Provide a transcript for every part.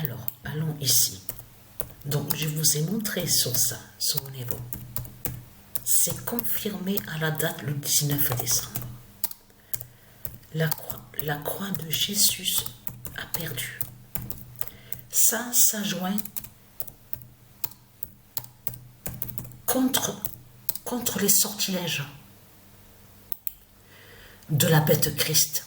Alors, allons ici. Donc, je vous ai montré sur ça, souvenez-vous. C'est confirmé à la date le 19 décembre. La croix de Jésus a perdu. Ça joint contre les sortilèges de la bête Christ,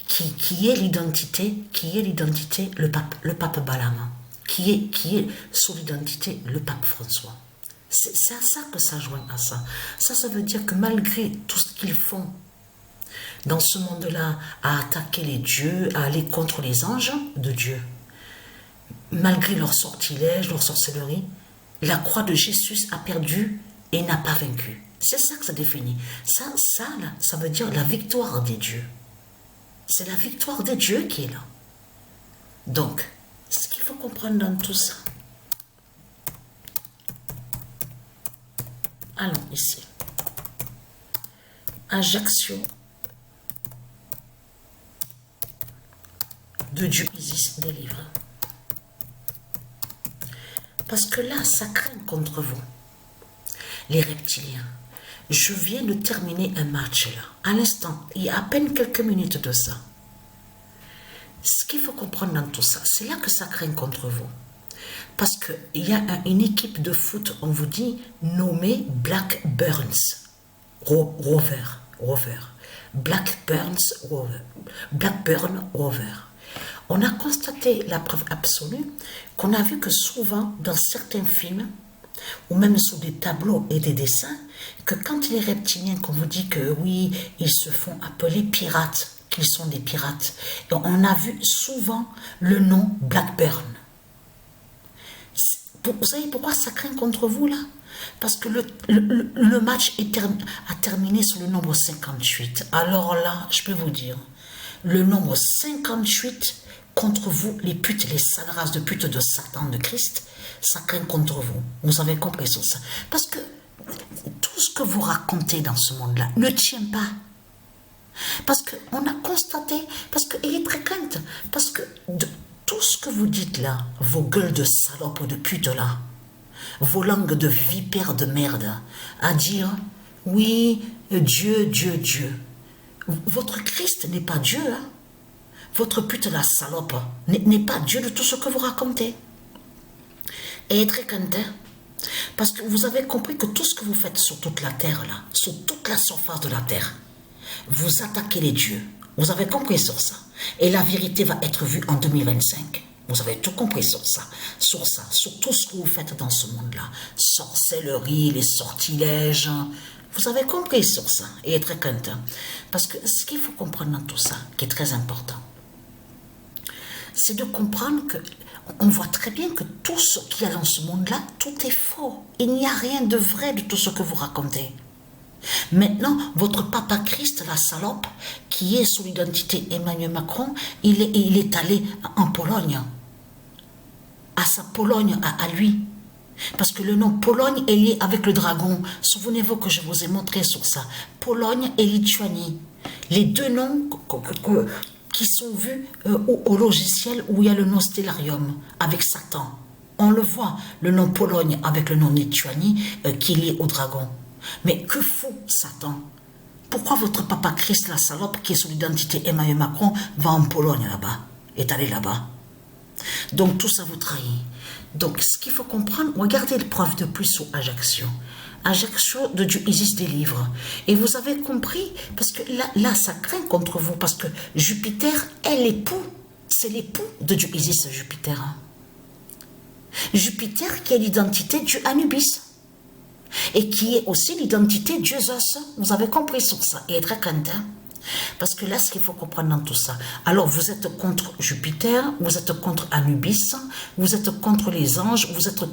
qui est l'identité, le pape Balaam, qui est sous l'identité le pape François. C'est à ça que ça joint à ça. Ça veut dire que malgré tout ce qu'ils font dans ce monde-là, à attaquer les dieux, à aller contre les anges de Dieu, malgré leur sortilège, leur sorcellerie, la croix de Jésus a perdu et n'a pas vaincu. C'est ça que ça définit. Ça veut dire la victoire des dieux. C'est la victoire des dieux qui est là. Donc, ce qu'il faut comprendre dans tout ça. Allons ici. Ajaccio de Dieu Isis délivre. Parce que là, ça craint contre vous, les reptiliens. Je viens de terminer un match là, à l'instant, il y a à peine quelques minutes de ça. Ce qu'il faut comprendre dans tout ça, c'est là que ça craint contre vous. Parce qu'il y a une équipe de foot, on vous dit, nommée Blackburn Rover. Blackburn Rover. On a constaté la preuve absolue qu'on a vu que souvent dans certains films, ou même sous des tableaux et des dessins, que quand les reptiliens, qu'on vous dit que oui, ils se font appeler pirates, qu'ils sont des pirates, et on a vu souvent le nom Blackburn. Vous savez pourquoi ça craint contre vous là? Parce que le match a terminé sur le nombre 58. Alors là, je peux vous dire, le nombre 58 contre vous, les putes, les sales races de putes de Satan, de Christ, ça craint contre vous. Vous avez compris sur ça. Parce que tout ce que vous racontez dans ce monde-là ne tient pas. Parce qu'on a constaté, parce qu'il est très crainte, parce que tout ce que vous dites là, vos gueules de salopes de putes là, vos langues de vipères de merde, à dire, oui, Dieu, Dieu, Dieu. Votre Christ n'est pas Dieu, hein? Votre pute la salope n'est pas Dieu de tout ce que vous racontez. Et très content, parce que vous avez compris que tout ce que vous faites sur toute la terre, là, sur toute la surface de la terre, vous attaquez les dieux. Vous avez compris sur ça. Et la vérité va être vue en 2025. Vous avez tout compris sur ça, sur tout ce que vous faites dans ce monde-là. Sorcellerie, les sortilèges. Vous avez compris sur ça. Et être très content. Parce que ce qu'il faut comprendre dans tout ça, qui est très important, c'est de comprendre que on voit très bien que tout ce qu'il y a dans ce monde-là, tout est faux. Il n'y a rien de vrai de tout ce que vous racontez. Maintenant, votre papa Christ, la salope, qui est sous l'identité Emmanuel Macron, il est allé en Pologne, à sa Pologne, à lui. Parce que le nom Pologne est lié avec le dragon. Souvenez-vous que je vous ai montré sur ça. Pologne et Lituanie. Les deux noms qui sont vus au logiciel où il y a le nom Stellarium avec Satan. On le voit, le nom Pologne avec le nom Lituanie qui est lié au dragon. Mais que fout Satan? Pourquoi votre papa Christ, la salope, qui est sous l'identité Emmanuel Macron, va en Pologne là-bas, est allé là-bas? Donc tout ça vous trahit. Donc ce qu'il faut comprendre, regardez les preuves de plus sur Ajaccio. Ajaccio de Dieu Isis délivre. Et vous avez compris, parce que là ça craint contre vous, parce que Jupiter est l'époux, c'est l'époux de Dieu Isis, Jupiter. Jupiter qui est l'identité Dieu Anubis. Et qui est aussi l'identité Dieu Zeus. Vous avez compris sur ça. Et très content. Parce que là, ce qu'il faut comprendre dans tout ça. Alors, vous êtes contre Jupiter, vous êtes contre Anubis, vous êtes contre les anges, vous êtes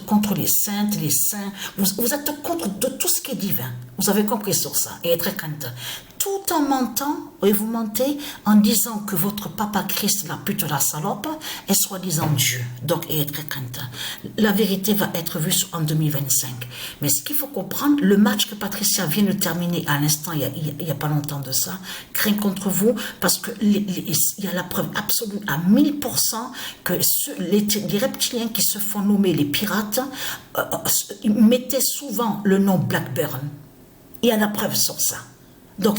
contre les saintes, les saints, vous êtes contre de tout ce qui est divin. Vous avez compris sur ça. Et très content. Tout en mentant, et vous mentez en disant que votre papa Christ, la pute, la salope, est soi-disant Dieu. Donc, et très content. La vérité va être vue en 2025. Mais ce qu'il faut comprendre, le match que Patricia vient de terminer à l'instant, il n'y a pas longtemps de de ça, craignent contre vous, parce que il y a la preuve absolue à 1000% que les reptiliens qui se font nommer les pirates mettaient souvent le nom Blackburn. Il y a la preuve sur ça. Donc,